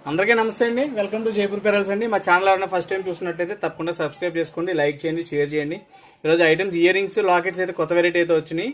అందరికీ నమస్తే అండి. వెల్కమ్ టు జైపూర్ పెరల్స్ అండి. మా ఛానల్ ఎవరైనా ఫస్ట్ టైం చూసినట్టయితే తప్పకుండా సబ్స్క్రైబ్ చేసుకోండి, లైక్ చేయండి, షేర్ చేయండి. ఈరోజు ఐటమ్స్ ఇయర్ రింగ్స్, లాకెట్స్ అయితే కొత్త వెరైటీ అయితే వచ్చినాయి.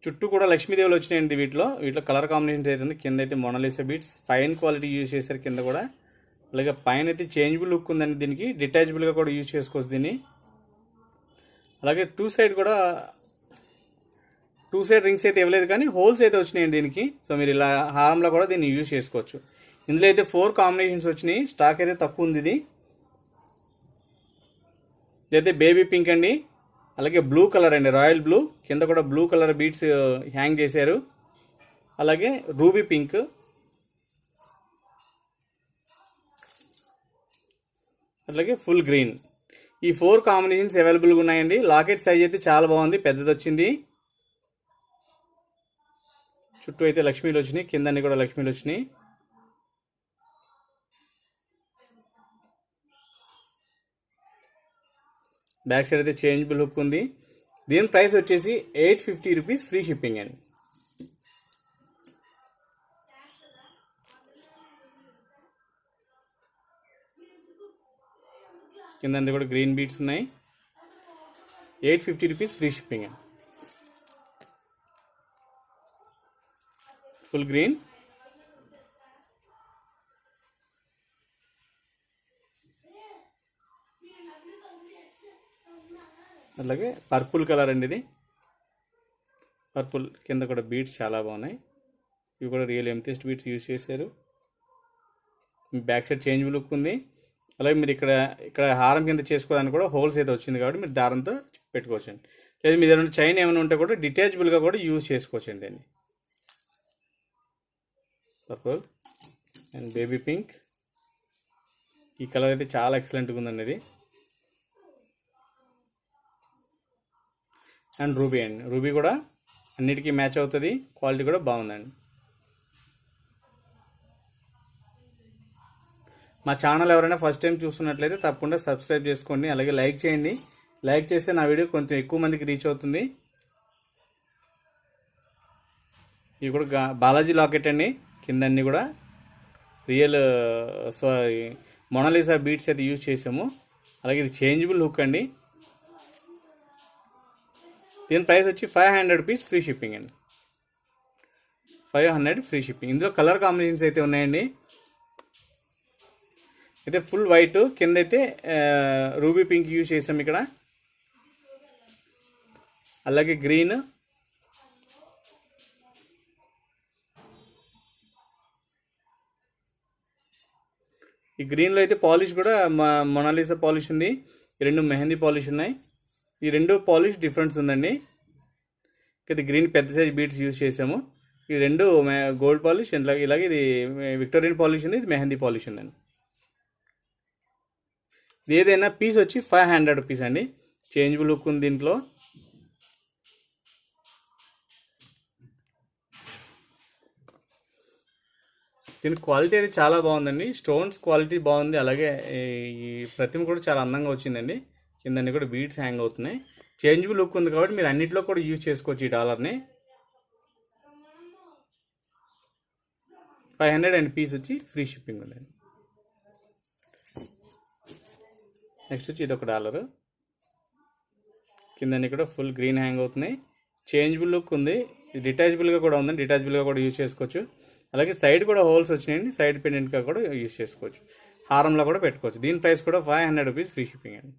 చుట్టూ కూడా లక్ష్మీదేవులు వచ్చినాయండి. వీటిలో కలర్ కాంబినేషన్స్ అయితే ఉంది. కింద అయితే Mona Lisa beats fine quality use చేశారు కింద కూడా. అలాగే పైన అయితే చేంజబుల్ లుక్ ఉందండి. దీనికి డిటాచబుల్గా కూడా యూజ్ చేసుకోవచ్చు దీన్ని. అలాగే టూ సైడ్ రింగ్స్ అయితే ఇవ్వలేదు, కానీ హోల్స్ అయితే వచ్చినాయండి దీనికి. సో మీరు ఇలా హారంలో కూడా దీన్ని యూజ్ చేసుకోవచ్చు. ఇందులో అయితే 4 కాంబినేషన్స్ వచ్చినాయి. స్టాక్ అయితే తక్కువ ఉంది. ఇదైతే బేబీ పింక్ అండి, అలాగే బ్లూ కలర్ అండి, రాయల్ బ్లూ. కింద కూడా బ్లూ కలర్ బీడ్స్ హ్యాంగ్ చేశారు. అలాగే రూబీ పింక్, అలాగే ఫుల్ గ్రీన్. ఈ 4 కాంబినేషన్స్ అవైలబుల్గా ఉన్నాయండి. లాకెట్ సైజ్ అయితే చాలా బాగుంది, పెద్దది వచ్చింది. చుట్టూ అయితే లక్ష్మీలు వచ్చినాయి, కిందన్ని కూడా లక్ష్మీలు వచ్చినాయి. బ్యాక్ సైడ్ అయితే చేంజబుల్ హుక్ ఉంది. దీని ప్రైస్ వచ్చేసి 850 రూపీస్, ఫ్రీ షిప్పింగ్ అండి. కింద కూడా గ్రీన్ బీట్స్ ఉన్నాయి. 850 రూపీస్, ఫ్రీ షిప్పింగ్ అండి. ఫుల్ గ్రీన్, అలాగే పర్పుల్ కలర్ అండి. ఇది పర్పుల్, కింద కూడా బీట్స్ చాలా బాగున్నాయి. ఇవి కూడా రియల్ ఎంతెస్ట్ బీట్స్ యూజ్ చేశారు. బ్యాక్ సైడ్ చేంజబుల్ లుక్ ఉంది. అలాగే మీరు ఇక్కడ హారం కింద చేసుకోవడానికి కూడా హోల్స్ అయితే వచ్చింది, కాబట్టి మీరు దారంతో పెట్టుకోవచ్చండి. లేదా మీ దగ్గర చైన్ ఏమైనా ఉంటే కూడా డిటాచబుల్గా కూడా యూజ్ చేసుకోవచ్చండి దీన్ని. పర్పుల్ అండ్ బేబీ పింక్, ఈ కలర్ అయితే చాలా ఎక్సలెంట్గా ఉందండి ఇది. అండ్ రూబీ అండి, రూబీ కూడా అన్నిటికీ మ్యాచ్ అవుతుంది, క్వాలిటీ కూడా బాగుందండి. మా ఛానల్ ఎవరైనా ఫస్ట్ టైం చూస్తున్నట్లయితే తప్పకుండా సబ్స్క్రైబ్ చేసుకోండి, అలాగే లైక్ చేయండి. లైక్ చేస్తే నా వీడియో కొంచెం ఎక్కువ మందికి రీచ్ అవుతుంది. ఇవి కూడా బాలాజీ లాకెట్ అండి. కింద అన్నీ కూడా రియల్ మొనాలిసా బీట్స్ అయితే యూజ్ చేసాము. అలాగే ఇది చేంజబుల్ హుక్ అండి. దీని ప్రైస్ వచ్చి 500 రూపీస్, ఫ్రీ షిప్పింగ్ అండి. 500 ఫ్రీ షిప్పింగ్. ఇందులో కలర్ కాంబినేషన్స్ అయితే ఉన్నాయండి. అయితే ఫుల్ వైట్, కింద అయితే రూబీ పింక్ యూజ్ చేసాం ఇక్కడ. అలాగే గ్రీన్, ఈ గ్రీన్లో అయితే పాలిష్ కూడా మొనాలిసా పాలిష్ ఉంది. ఈ రెండు మెహందీ పాలిష్ ఉన్నాయి. ఈ రెండు పాలిష్ డిఫరెన్స్ ఉందండి. ఇది గ్రీన్ పెద్ద సైజ్ బీడ్స్ యూజ్ చేసాము. ఈ రెండు గోల్డ్ పాలిష్, ఇలాగే ఇది విక్టోరియన్ పాలిష్ ఉంది, ఇది మెహందీ పాలిష్ ఉందండి. ఇది ఏదైనా పీస్ వచ్చి 500 రూపీస్ అండి. చేంజబుల్ లుక్ ఉంది దీంట్లో. దీని క్వాలిటీ అయితే చాలా బాగుందండి. స్టోన్స్ క్వాలిటీ బాగుంది. అలాగే ఈ ప్రతిమ కూడా చాలా అందంగా వచ్చిందండి. కిందన్నీ కూడా బీడ్స్ హ్యాంగ్ అవుతున్నాయి. చేంజబుల్ లుక్ ఉంది కాబట్టి మీరు అన్నింటిలో కూడా యూజ్ చేసుకోవచ్చు ఈ డాలర్ని. 500 అండ్ పీస్ వచ్చి ఫ్రీ షిప్పింగ్ ఉందండి. నెక్స్ట్ వచ్చి ఇది $1. కిందన్నీ కూడా ఫుల్ గ్రీన్ హ్యాంగ్ అవుతున్నాయి. చేంజబుల్ లుక్ ఉంది. ఇది డిటాచబుల్గా కూడా ఉందండి, డిటాచబుల్గా కూడా యూజ్ చేసుకోవచ్చు. అలాగే సైడ్ కూడా హోల్స్ వచ్చినాయండి, సైడ్ పెండెంట్గా కూడా యూజ్ చేసుకోవచ్చు, హారంలో కూడా పెట్టుకోవచ్చు. దీని ప్రైస్ కూడా 500 రూపీస్, ఫ్రీ షిప్పింగ్ అండి.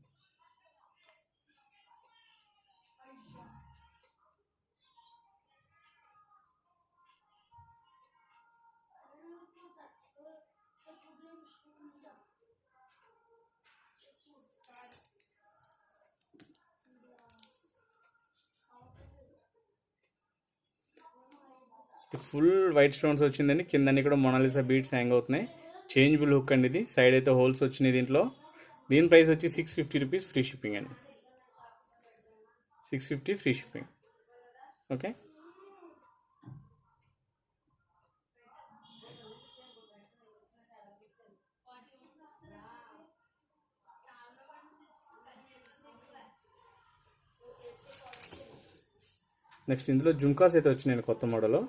ఫుల్ వైట్ స్టోన్స్ వచ్చిందండి. కిందన్నీ కూడా మొనాలిసా బీడ్స్ హ్యాంగ్ అవుతున్నాయి. చేంజబుల్ హుక్ అండి ఇది. సైడ్ అయితే హోల్స్ వచ్చినాయి దీంట్లో. దీని ప్రైస్ వచ్చి 650 రూపీస్, ఫ్రీ షిప్పింగ్ అండి. 650 ఫ్రీ షిప్పింగ్. ఓకే. నెక్స్ట్ ఇందులో జుమ్కాస్ అయితే వచ్చినాయి కొత్త మోడల్.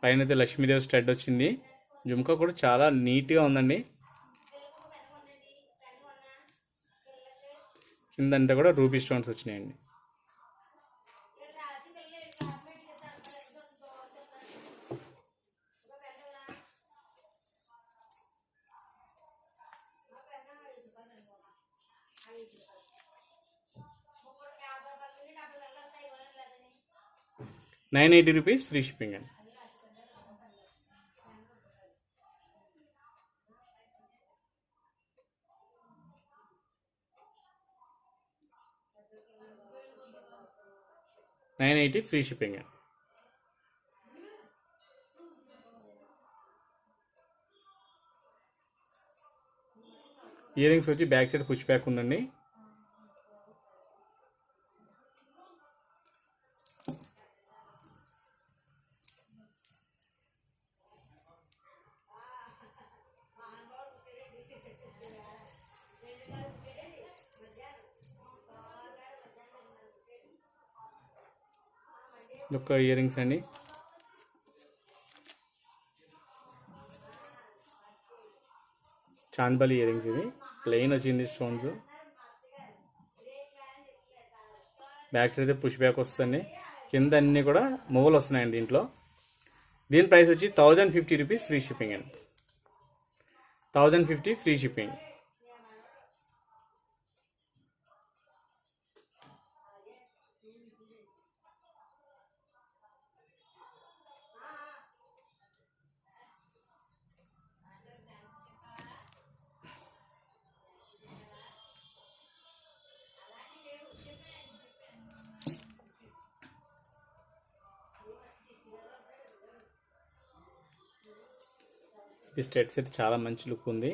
పైన అయితే లక్ష్మీదేవి స్టడ్ వచ్చింది. జుమ్కా కూడా చాలా నీట్గా ఉందండి. కిందంతా కూడా రూబీ స్టోన్స్ వచ్చినాయండి. ₹980 ఫ్రీ షిప్పింగ్ అండి. $980 ఫ్రీ షిప్పింగ్ అండి. ఇయర్ రింగ్స్ వచ్చి బ్యాక్ సైడ్ పుష్ బ్యాక్ ఉందండి. ఒక ఇయర్ రింగ్స్ అండి. చాంద్బలి ఇయర్ రింగ్స్ ఇవి ప్లెయిన్ వచ్చింది స్టోన్స్. బ్యాక్ సైడ్ అయితే పుష్ బ్యాక్ వస్తుంది. కింద అన్నీ కూడా మూవలు వస్తున్నాయండి దీంట్లో. దీని ప్రైస్ వచ్చి ₹1050 ఫ్రీ షిప్పింగ్ అండి. 1050 ఫ్రీ షిప్పింగ్. ఈ స్టెడ్స్ అయితే చాలా మంచి లుక్ ఉంది.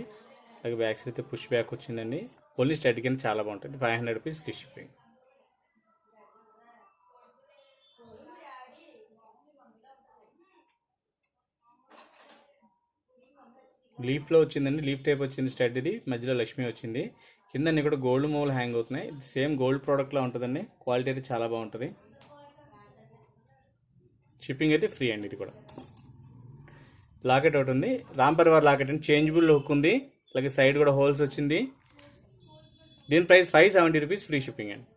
అలాగే బ్యాక్ సైడ్ అయితే పుష్ బ్యాక్ వచ్చిందండి. ఓన్లీ స్టెడ్ కింద చాలా బాగుంటుంది. ₹500 ఫ్రీ షిప్పింగ్. లీఫ్లో వచ్చిందండి. లీఫ్ టైప్ వచ్చింది స్టడ్ ఇది. మధ్యలో లక్ష్మి వచ్చింది. కింద అన్ని కూడా గోల్డ్ మూవలు హ్యాంగ్ అవుతున్నాయి. సేమ్ గోల్డ్ ప్రోడక్ట్లా ఉంటుందండి. క్వాలిటీ అయితే చాలా బాగుంటుంది. షిప్పింగ్ అయితే ఫ్రీ అండి. ఇది కూడా లాకెట్ ఒకటి ఉంది. రామ్ పరివార్ లాకెట్ అండి. చేంజబుల్ హుక్ ఉంది. అలాగే సైడ్ కూడా హోల్స్ వచ్చింది. దీని ప్రైస్ ₹570 ఫ్రీ షిప్పింగ్ అండి.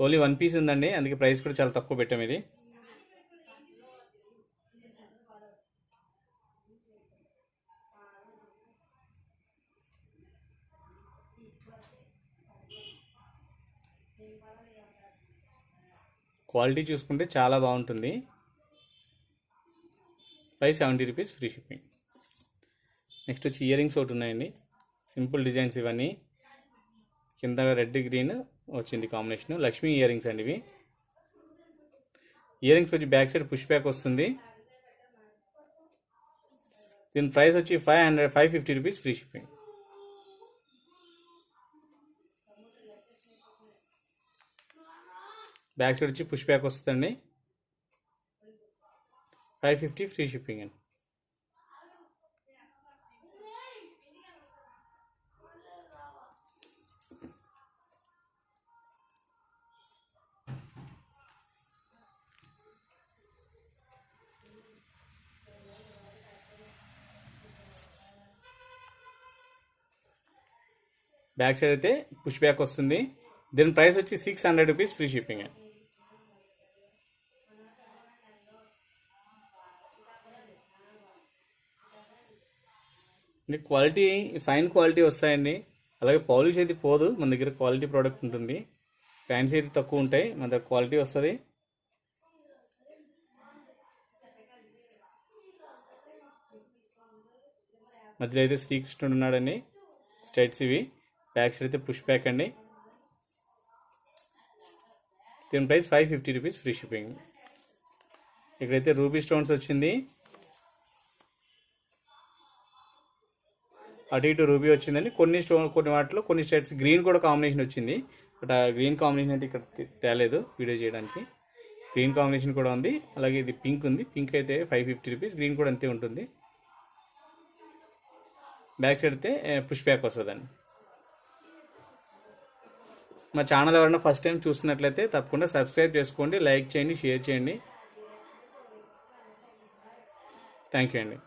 ఓన్లీ 1 పీస్ ఉందండి. అందుకే ప్రైస్ కూడా చాలా తక్కువ పెట్టాము. ఇది క్వాలిటీ చూసుకుంటే చాలా బాగుంటుంది. ₹570 ఫ్రీ షిప్పింగ్. నెక్స్ట్ వచ్చి ఇయర్ రింగ్స్ ఒకటి ఉన్నాయండి. సింపుల్ డిజైన్స్ ఇవన్నీ. కింద రెడ్ గ్రీన్ వచ్చింది కాంబినేషన్. లక్ష్మీ ఇయర్ రింగ్స్ అండి ఇవి. ఇయర్ రింగ్స్ వచ్చి బ్యాక్ సైడ్ పుష్ బ్యాక్ వస్తుంది. దీని ప్రైస్ వచ్చి ₹550 ఫ్రీ షిప్పింగ్. బ్యాక్ సైడ్ వచ్చి పుష్ బ్యాక్ వస్తుందండి. $550 ఫ్రీ షిప్పింగ్ అండి. బ్యాక్ సైడ్ అయితే పుష్ బ్యాక్ వస్తుంది. దీని ప్రైస్ వచ్చి ₹600 ఫ్రీ షిప్పింగ్ అండి. క్వాలిటీ ఫైన్ క్వాలిటీ వస్తాయండి. అలాగే పాలిష్ అయితే పోదు. మన దగ్గర క్వాలిటీ ప్రోడక్ట్ ఉంటుంది. ఫ్యాన్సీ అయితే తక్కువ ఉంటాయి. మన దగ్గర క్వాలిటీ వస్తుంది. మధ్యలో అయితే శ్రీకృష్ణుడు ఉన్నాడండి. స్టెడ్స్ ఇవి. బ్యాక్ సైడ్ అయితే పుష్ బ్యాక్ అండి. దీని ప్రైస్ ₹550 ఫ్రీ షిప్పింగ్. ఇక్కడైతే రూబీ స్టోన్స్ వచ్చింది. అటు ఇటు రూబీ వచ్చిందండి. కొన్ని వాటిలో కొన్ని స్టెడ్స్ గ్రీన్ కూడా కాంబినేషన్ వచ్చింది. బట్ ఆ గ్రీన్ కాంబినేషన్ అయితే ఇక్కడ తేలేదు వీడియో చేయడానికి. గ్రీన్ కాంబినేషన్ కూడా ఉంది. అలాగే ఇది పింక్ ఉంది. పింక్ అయితే ₹550. గ్రీన్ కూడా అంతే ఉంటుంది. బ్యాక్ సైడ్ అయితే పుష్ బ్యాక్ వస్తుందండి. మా ఛానల్ ఎవరైనా ఫస్ట్ టైం చూస్తున్నట్లయితే తప్పకుండా సబ్స్క్రైబ్ చేసుకోండి, లైక్ చేయండి, షేర్ చేయండి. థ్యాంక్ యూ అండి.